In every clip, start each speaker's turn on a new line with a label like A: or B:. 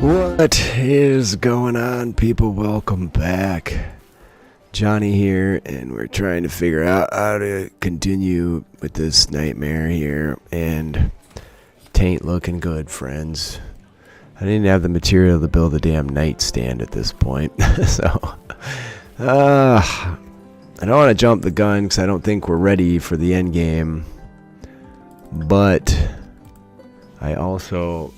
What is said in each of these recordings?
A: What is going on, people? Welcome back. Johnny here, and we're trying to figure out how to continue with this nightmare here, and tain't looking good, friends. I didn't have the material to build a damn nightstand at this point, so I don't want to jump the gun because I don't think we're ready for the end game, but I also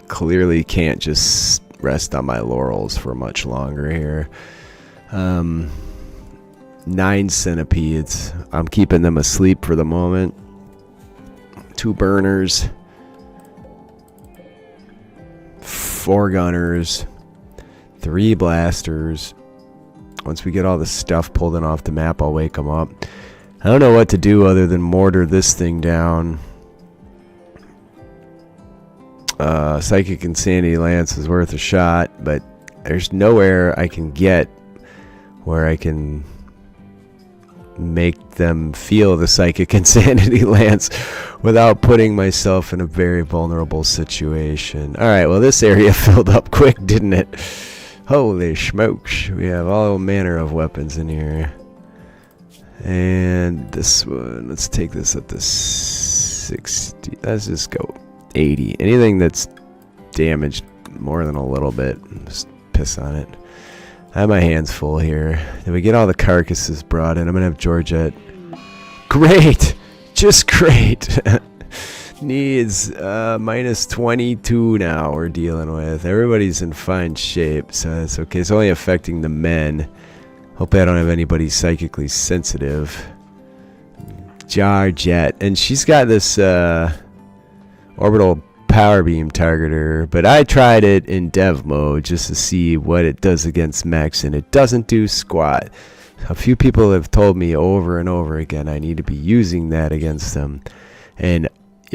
A: clearly can't just rest on my laurels for much longer here. 9 centipedes. I'm keeping them asleep for the moment. 2 burners. 4 gunners. 3 blasters. Once we get all the stuff pulled in off the map, I'll wake them up. I don't know what to do other than mortar this thing down. Psychic Insanity Lance is worth a shot, but there's nowhere I can get where I can make them feel the Psychic Insanity Lance without putting myself in a very vulnerable situation. Alright, well, this area filled up quick, didn't it? Holy smokes. We have all manner of weapons in here. And this one, let's take this up to 60. Let's just go 80. Anything that's damaged more than a little bit, just piss on it. I have my hands full here. Then we get all the carcasses brought in. I'm gonna have Georgette. Great, just great. Needs minus 22 now. We're dealing with. Everybody's in fine shape, so it's okay. It's only affecting the men. Hope I don't have anybody psychically sensitive. Georgette, and she's got this orbital power beam targeter, but I tried it in dev mode just to see what it does against mechs, and it doesn't do squat. A few people have told me over and over again I need to be using that against them, and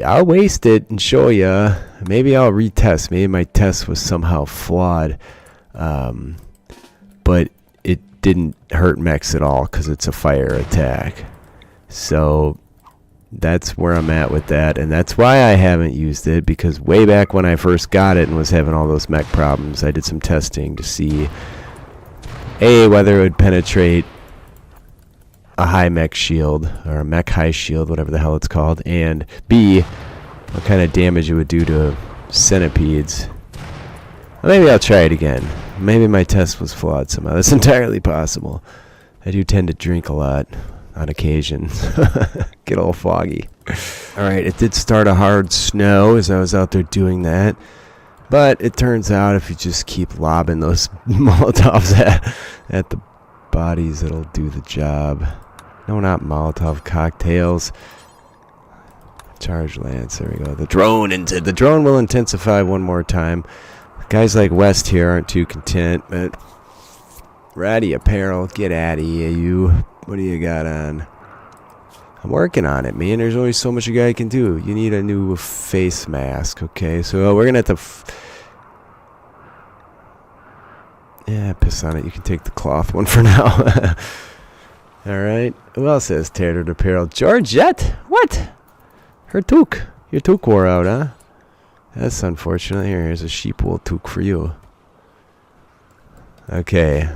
A: I'll waste it and show you. Maybe I'll retest. Maybe my test was somehow flawed, but it didn't hurt mechs at all because it's a fire attack. So that's where I'm at with that, and that's why I haven't used it, because way back when I first got it and was having all those mech problems, I did some testing to see A, whether it would penetrate a high mech shield, or a mech high shield, whatever the hell it's called, and B, what kind of damage it would do to centipedes. Well, maybe I'll try it again. Maybe my test was flawed somehow. That's entirely possible. I do tend to drink a lot on occasion. Get all foggy. Alright, it did start a hard snow as I was out there doing that, but it turns out if you just keep lobbing those Molotovs at the bodies, it'll do the job. No, not Molotov cocktails. Charge Lance, there we go. The drone will intensify one more time. Guys like West here aren't too content, but Ratty Apparel, get out of here, you. What do you got on? I'm working on it, man. There's only so much a guy can do. You need a new face mask, okay? So we're gonna have to yeah, piss on it. You can take the cloth one for now. Alright. Who else has tattered apparel? Georgette? What? Her toque. Your toque wore out, huh? That's unfortunate. Here's a sheep wool toque for you. Okay.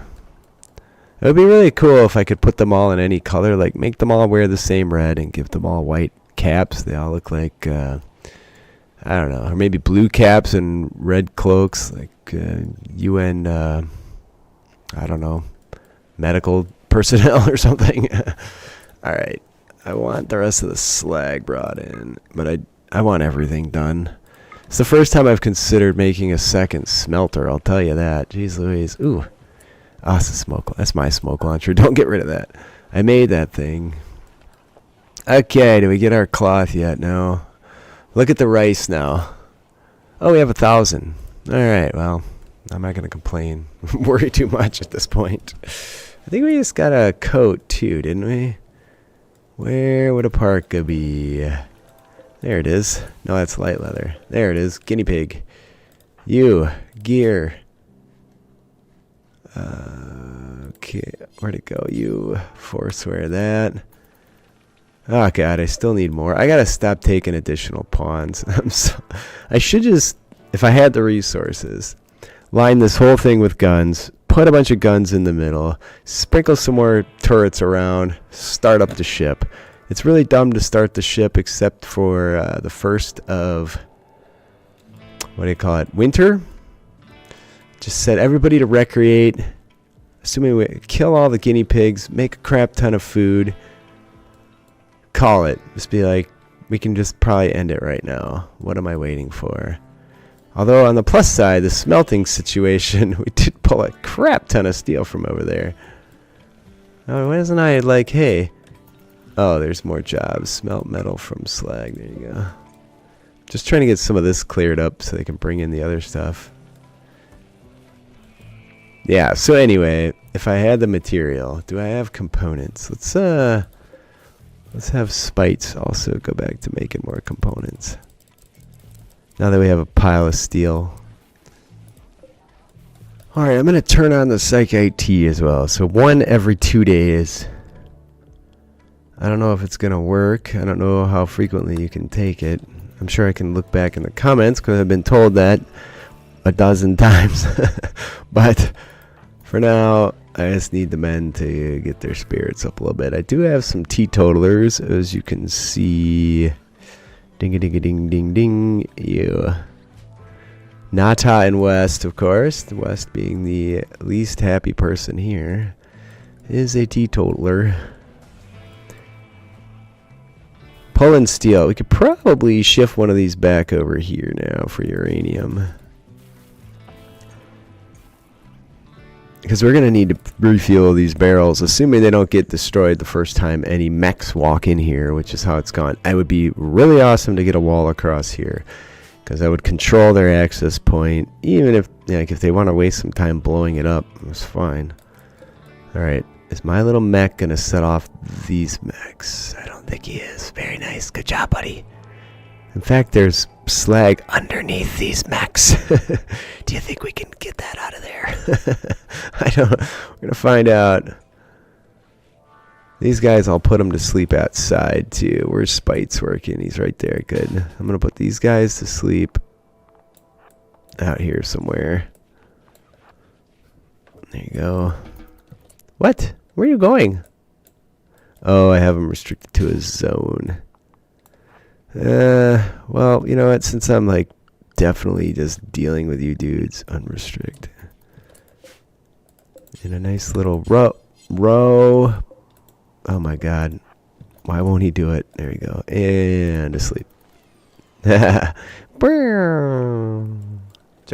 A: It would be really cool if I could put them all in any color, like make them all wear the same red and give them all white caps. They all look like, I don't know, or maybe blue caps and red cloaks, like UN, I don't know, medical personnel or something. Alright, I want the rest of the slag brought in, but I want everything done. It's the first time I've considered making a second smelter, I'll tell you that. Jeez Louise. Ooh. Oh, it's a smoke. That's my smoke launcher. Don't get rid of that. I made that thing. Okay, do we get our cloth yet? No. Look at the rice now. Oh, we have 1,000. Alright, well, I'm not going to complain. Worry too much at this point. I think we just got a coat too, didn't we? Where would a parka be? There it is. No, that's light leather. There it is. Guinea pig. You. Gear. Okay, where'd it go? You forswear that. Oh god, I still need more. I gotta stop taking additional pawns. I should just if I had the resources, line this whole thing with guns, put a bunch of guns in the middle, sprinkle some more turrets around, start up the ship. It's really dumb to start the ship except for the first of, what do you call it, winter. Just set everybody to recreate, assuming we kill all the guinea pigs, make a crap ton of food, call it. Just be like, we can just probably end it right now. What am I waiting for? Although on the plus side, the smelting situation, we did pull a crap ton of steel from over there. Oh, why isn't I like, hey, oh, there's more jobs. Smelt metal from slag. There you go. Just trying to get some of this cleared up so they can bring in the other stuff. Yeah, so anyway, if I had the material, do I have components? Let's have Spites also go back to making more components. Now that we have a pile of steel. Alright, I'm going to turn on the Psych IT as well. So 1 every 2 days. I don't know if it's going to work. I don't know how frequently you can take it. I'm sure I can look back in the comments because I've been told that a dozen times. But for now, I just need the men to get their spirits up a little bit. I do have some teetotalers, as you can see. Ding-a-ding-a-ding-ding-ding. Yeah. Nata and West, of course. The West being the least happy person here, is a teetotaler. Pulling steel. We could probably shift one of these back over here now for uranium. Because we're going to need to refuel these barrels, assuming they don't get destroyed the first time any mechs walk in here, which is how it's gone. It would be really awesome to get a wall across here, because I would control their access point, even if, like, if they want to waste some time blowing it up, it's fine. Alright, is my little mech going to set off these mechs? I don't think he is. Very nice. Good job, buddy. In fact, there's slag underneath these mechs. Do you think we can get that out of there? I don't know. We're going to find out. These guys, I'll put them to sleep outside, too. Where's Spites working? He's right there. Good. I'm going to put these guys to sleep out here somewhere. There you go. What? Where are you going? Oh, I have him restricted to a zone. Well, you know what? Since I'm like definitely just dealing with you dudes, unrestrict. In a nice little row. Oh my god. Why won't he do it? There we go. And asleep. Check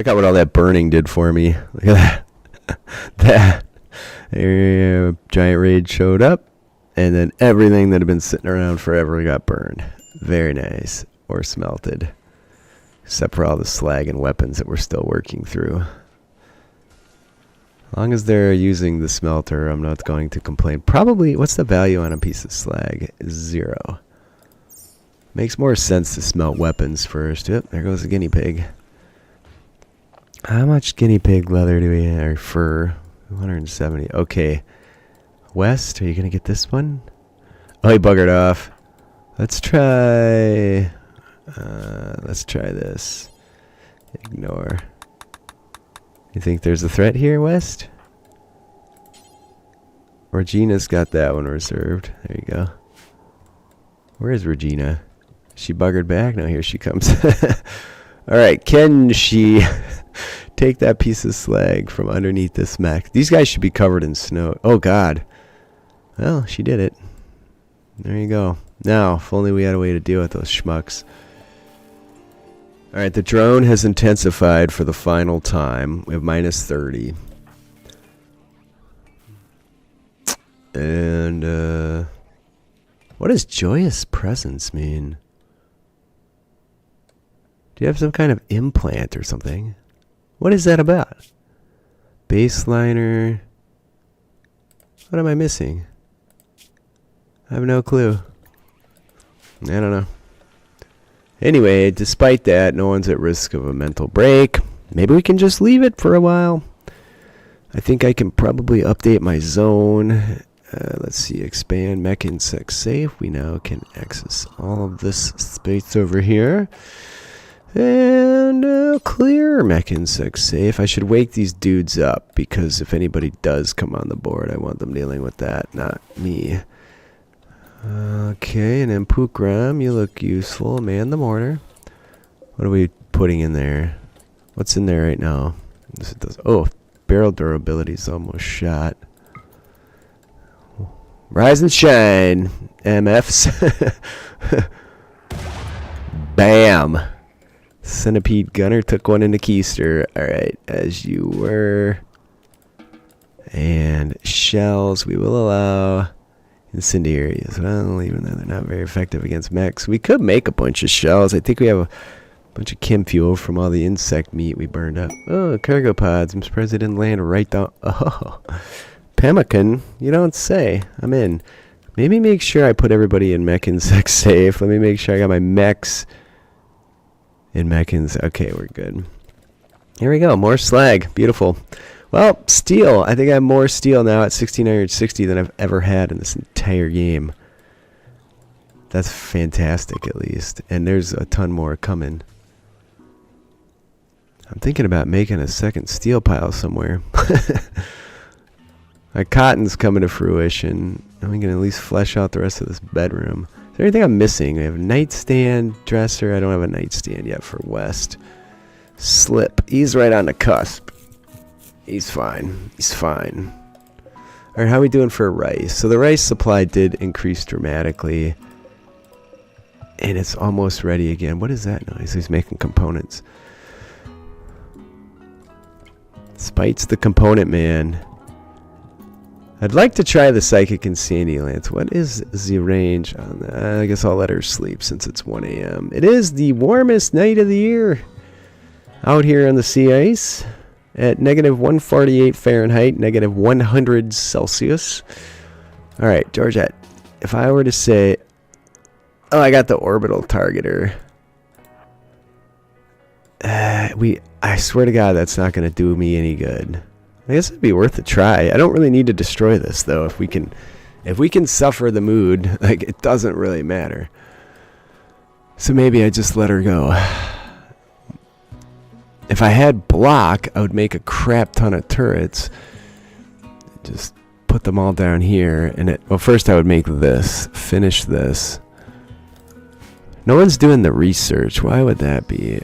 A: out what all that burning did for me. Look at that. That. Giant raid showed up. And then everything that had been sitting around forever got burned. Very nice. Or smelted. Except for all the slag and weapons that we're still working through. As long as they're using the smelter, I'm not going to complain. Probably, what's the value on a piece of slag? 0. Makes more sense to smelt weapons first. Yep, there goes the guinea pig. How much guinea pig leather do we have? Or fur? 170. Okay. West, are you going to get this one? Oh, he buggered off. Let's try this. Ignore. You think there's a threat here, West? Regina's got that one reserved. There you go. Where is Regina? She buggered back? No, here she comes. Alright, can she take that piece of slag from underneath this mech? These guys should be covered in snow. Oh, God. Well, she did it. There you go. Now, if only we had a way to deal with those schmucks. Alright, the drone has intensified for the final time. We have minus 30. And, what does joyous presence mean? Do you have some kind of implant or something? What is that about? Baseliner. What am I missing? I have no clue. I don't know. Anyway, despite that, no one's at risk of a mental break. Maybe we can just leave it for a while. I think I can probably update my zone. Let's see, expand mech insect safe. We now can access all of this space over here. And clear mech insect safe. I should wake these dudes up because if anybody does come on the board, I want them dealing with that, not me. Okay, and then Pukram, you look useful. Man the mortar. What are we putting in there? What's in there right now? This does. Oh, barrel durability is almost shot. Rise and shine, MFs. Bam. Centipede gunner took one into keister. Alright, as you were. And shells we will allow. Incendiaries. Well, even though they're not very effective against mechs. We could make a bunch of shells. I think we have a bunch of chem fuel from all the insect meat we burned up. Oh, cargo pods. I'm surprised they didn't land right down. Oh, pemmican. You don't say. I'm in. Maybe make sure I put everybody in mech insect safe. Let me make sure I got my mechs in mech insect. Okay, we're good. Here we go. More slag. Beautiful. Well, steel. I think I have more steel now at 1660 than I've ever had in this entire game. That's fantastic, at least. And there's a ton more coming. I'm thinking about making a second steel pile somewhere. My cotton's coming to fruition. I'm going to at least flesh out the rest of this bedroom. Is there anything I'm missing? We have a nightstand, dresser. I don't have a nightstand yet for West. Slip. He's right on the cusp. He's fine. He's fine. Alright, how are we doing for rice? So the rice supply did increase dramatically. And it's almost ready again. What is that noise? He's making components. Spites the component man. I'd like to try the Psychic and Sandy Lance. What is the range on that? I guess I'll let her sleep since it's 1 a.m. It is the warmest night of the year out here on the sea ice at negative 148 Fahrenheit, negative 100 Celsius. All right, Georgette, if I were to say, oh, I got the orbital targeter. I swear to God, that's not going to do me any good. I guess it'd be worth a try. I don't really need to destroy this though. If we can suffer the mood, like it doesn't really matter. So maybe I just let her go. If I had block, I would make a crap ton of turrets. Just put them all down here, and well, first I would make this, finish this. No one's doing the research. Why would that be?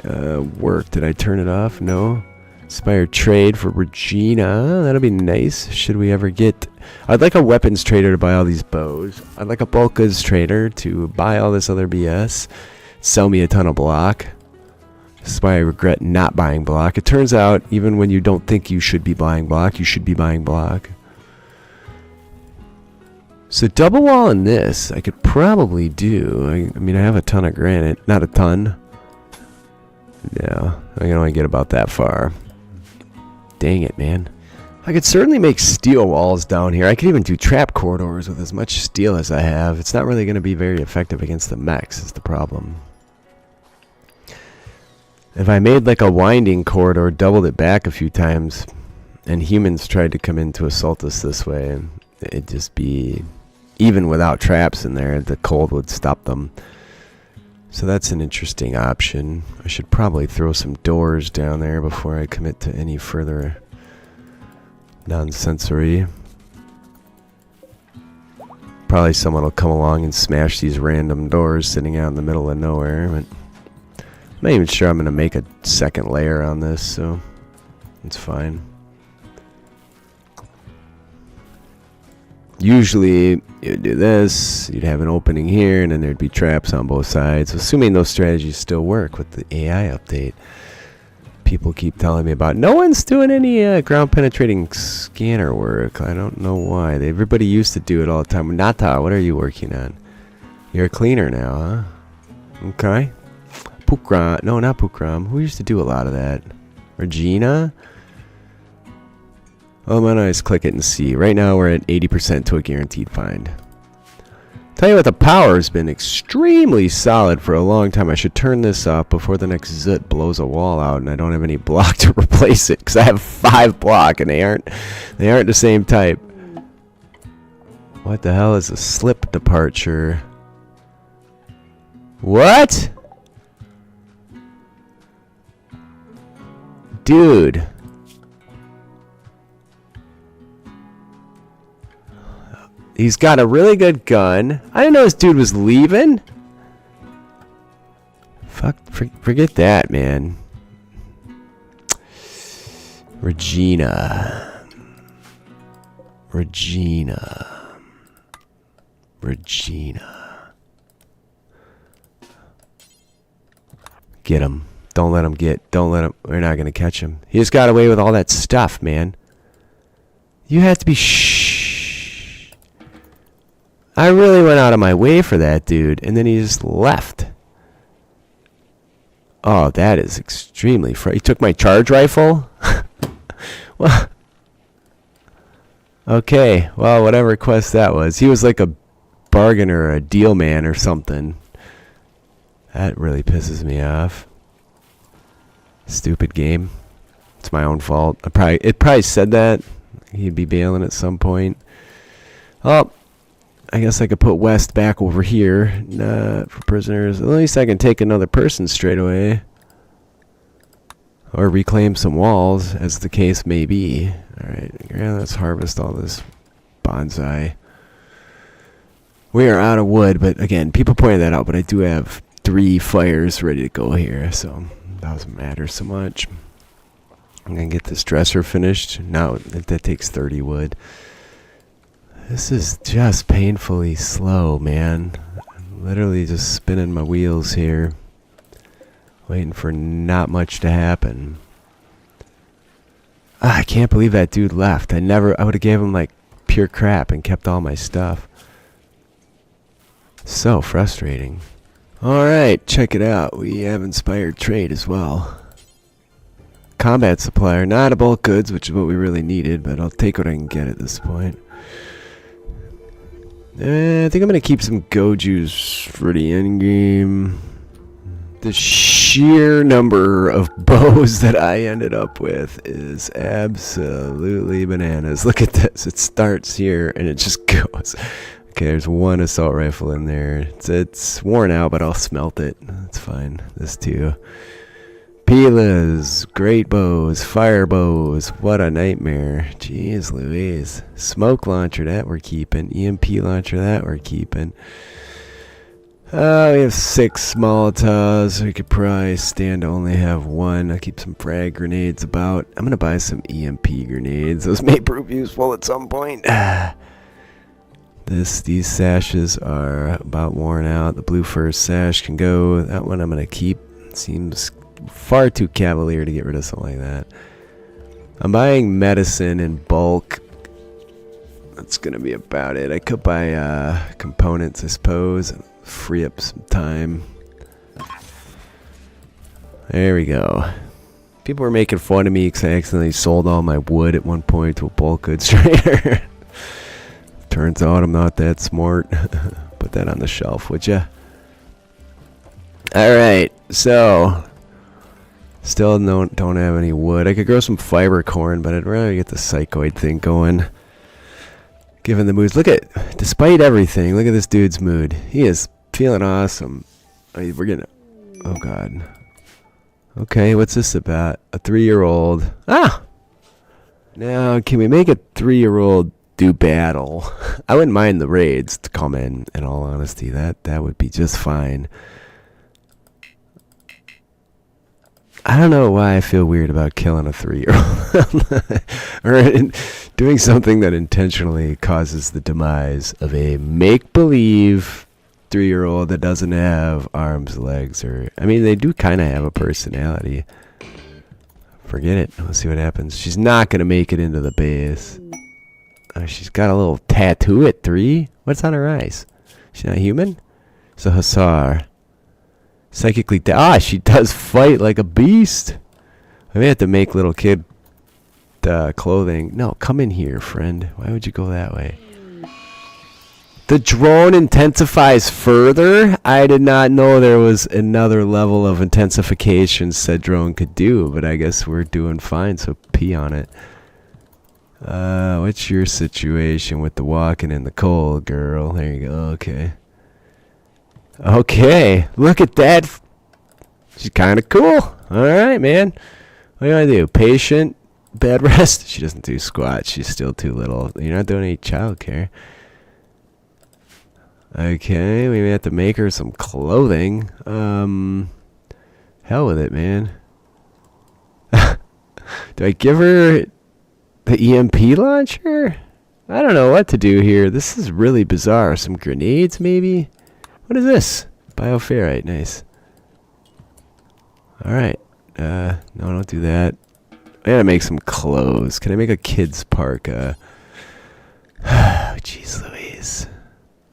A: Work. Did I turn it off? No. Inspire trade for Regina. That'll be nice. Should we ever get... I'd like a weapons trader to buy all these bows. I'd like a bulk goods trader to buy all this other BS. Sell me a ton of block. This is why I regret not buying block. It turns out, even when you don't think you should be buying block, you should be buying block. So double wall in this, I could probably do. I mean, I have a ton of granite. Not a ton. Yeah, I can only get about that far. Dang it, man. I could certainly make steel walls down here. I could even do trap corridors with as much steel as I have. It's not really going to be very effective against the mechs is the problem. If I made like a winding corridor, doubled it back a few times, and humans tried to come in to assault us this way, it'd just be... Even without traps in there, the cold would stop them. So that's an interesting option. I should probably throw some doors down there before I commit to any further nonsensory. Probably someone will come along and smash these random doors sitting out in the middle of nowhere. But I'm not even sure I'm going to make a second layer on this, so it's fine. Usually, you'd do this, you'd have an opening here, and then there'd be traps on both sides. Assuming those strategies still work with the AI update. People keep telling me about, no one's doing any ground-penetrating scanner work. I don't know why. Everybody used to do it all the time. Nata, what are you working on? You're a cleaner now, huh? Okay. Pukram. No, not Pukram. Who used to do a lot of that? Regina? Oh, I'm gonna just click it and see. Right now we're at 80% to a guaranteed find. Tell you what, the power has been extremely solid for a long time. I should turn this up before the next zit blows a wall out and I don't have any block to replace it because I have 5 block and they aren't the same type. What the hell is a slip departure? What? dude. He's got a really good gun. I didn't know this dude was leaving. Fuck, forget that, man. Regina. Get him. Don't let him get. Don't let him. We're not going to catch him. He just got away with all that stuff, man. You have to be shh. I really went out of my way for that dude, and then he just left. Oh, that is extremely frightening. He took my charge rifle? Well, okay. Well, whatever quest that was. He was like a bargainer or a deal man or something. That really pisses me off. Stupid game. It's my own fault. It probably said that. He'd be bailing at some point. Oh, I guess I could put West back over here for prisoners. At least I can take another person straight away. Or reclaim some walls, as the case may be. Alright, yeah, let's harvest all this bonsai. We are out of wood, but again, people pointed that out, but I do have 3 fires ready to go here, so it doesn't matter so much. I'm going to get this dresser finished. Now, that takes 30 wood. This is just painfully slow, man. I'm literally just spinning my wheels here. Waiting for not much to happen. I can't believe that dude left. I would have gave him like pure crap and kept all my stuff. So frustrating. Alright, check it out. We have inspired trade as well. Combat supplier, not a bulk goods, which is what we really needed, but I'll take what I can get at this point. I think I'm going to keep some Gojus for the end game. The sheer number of bows that I ended up with is absolutely bananas. Look at this. It starts here and it just goes. Okay, there's 1 assault rifle in there. It's worn out, but I'll smelt it. That's fine. This too. Pilas, great bows, fire bows. What a nightmare. Jeez Louise. Smoke launcher, that we're keeping. EMP launcher, that we're keeping. We have 6 Molotovs. We could probably stand to only have 1. I'll keep some frag grenades about. I'm going to buy some EMP grenades. Those may prove useful at some point. These sashes are about worn out. The blue fur sash can go. That one I'm going to keep. Seems far too cavalier to get rid of something like that. I'm buying medicine in bulk. That's going to be about it. I could buy components, I suppose. Free up some time. There we go. People were making fun of me because I accidentally sold all my wood at one point to a bulk goods trader. Turns out I'm not that smart. Put that on the shelf, would ya? Alright, so still don't have any wood. I could grow some fiber corn, but I'd rather get the psychoid thing going. Given the moods. Despite everything, look at this dude's mood. He is feeling awesome. We're getting... Oh, God. Okay, what's this about? A 3-year-old. Ah! Now, can we make a 3-year-old do battle? I wouldn't mind the raids to come in all honesty. That would be just fine. I don't know why I feel weird about killing a 3-year-old. Or doing something that intentionally causes the demise of a make-believe 3-year-old that doesn't have arms, legs, or... I mean, they do kind of have a personality. Forget it. Let's see what happens. She's not going to make it into the base. She's got a little tattoo at 3? What's on her eyes? She's not human? It's a hussar. Psychically... she does fight like a beast. I may have to make little kid clothing. No, come in here, friend. Why would you go that way? The drone intensifies further? I did not know there was another level of intensification said drone could do, but I guess we're doing fine, so pee on it. What's your situation with the walking in the cold, girl? There you go. Okay. Okay, look at that. She's kind of cool. All right, man. What do you want to do? Patient? Bed rest? She doesn't do squat. She's still too little. You're not doing any childcare. Okay, we may have to make her some clothing. Hell with it, man. Do I give her the EMP launcher? I don't know what to do here. This is really bizarre. Some grenades, maybe? What is this? Bioferrite. Nice. Alright. No, don't do that. I gotta make some clothes. Can I make a kid's parka? Jeez Louise.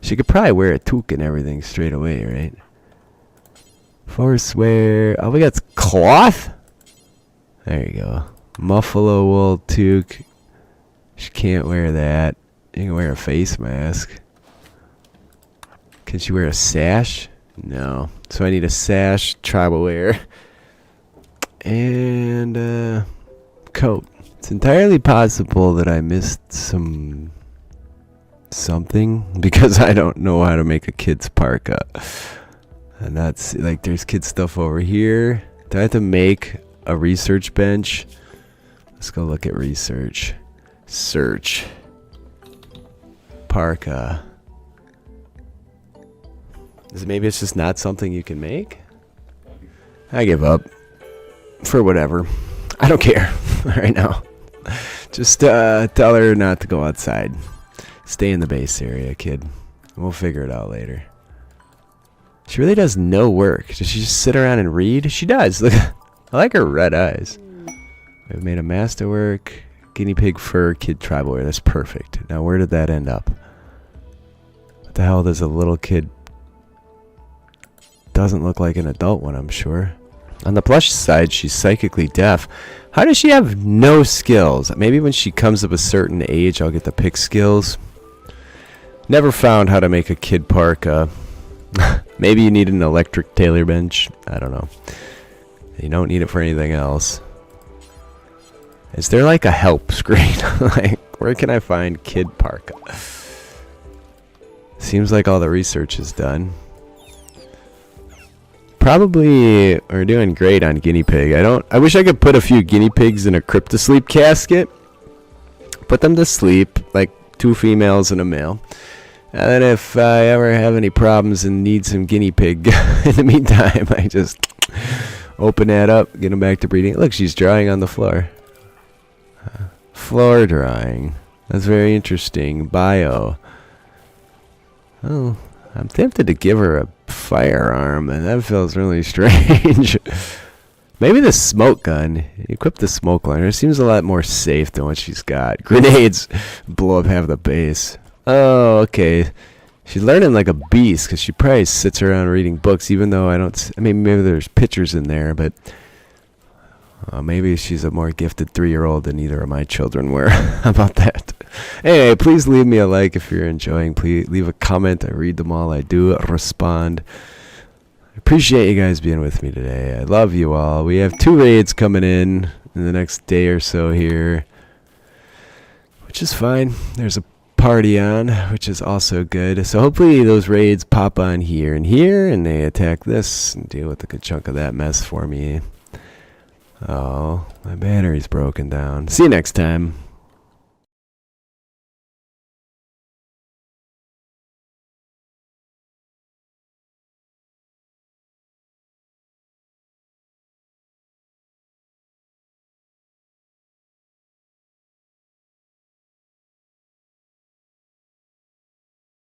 A: She could probably wear a toque and everything straight away, right? Forcewear. Oh, we got cloth? There you go. Buffalo wool toque. She can't wear that. You can wear a face mask. Can she wear a sash? No. So I need a sash, tribal wear, and coat. It's entirely possible that I missed something because I don't know how to make a kid's parka. And that's like there's kid stuff over here. Do I have to make a research bench? Let's go look at research. Search. Parka. Maybe it's just not something you can make? I give up. For whatever. I don't care right now. Just tell her not to go outside. Stay in the base area, kid. We'll figure it out later. She really does no work. Does she just sit around and read? She does. Look, I like her red eyes. We've made a masterwork. Guinea pig fur, kid tribal wear. That's perfect. Now where did that end up? What the hell does a little kid... Doesn't look like an adult one, I'm sure. On the plush side, she's psychically deaf. How does she have no skills? Maybe when she comes of a certain age, I'll get to pick skills. Never found how to make a kid parka. Maybe you need an electric tailor bench. I don't know. You don't need it for anything else. Is there like a help screen? Like, where can I find kid parka? Seems like all the research is done. Probably are doing great on guinea pig. I wish I could put a few guinea pigs in a cryptosleep casket. Put them to sleep, like 2 females and a male. And then if I ever have any problems and need some guinea pig in the meantime, I just open that up, get them back to breeding. Look, she's drawing on the floor. Floor drawing. That's very interesting. Bio. Oh, I'm tempted to give her a firearm, and that feels really strange. Maybe the smoke gun. Equip the smoke gun. It seems a lot more safe than what she's got. Grenades blow up half the base. Oh, okay. She's learning like a beast because she probably sits around reading books, even though I don't... I mean, maybe there's pictures in there, but... maybe she's a more gifted 3-year-old than either of my children were. How about that? Anyway, please leave me a like if you're enjoying. Please leave a comment. I read them all. I do respond. I appreciate you guys being with me today. I love you all. We have 2 raids coming in the next day or so here, which is fine. There's a party on, which is also good. So hopefully those raids pop on here, and they attack this and deal with a good chunk of that mess for me. Oh, my battery's broken down. See you next time.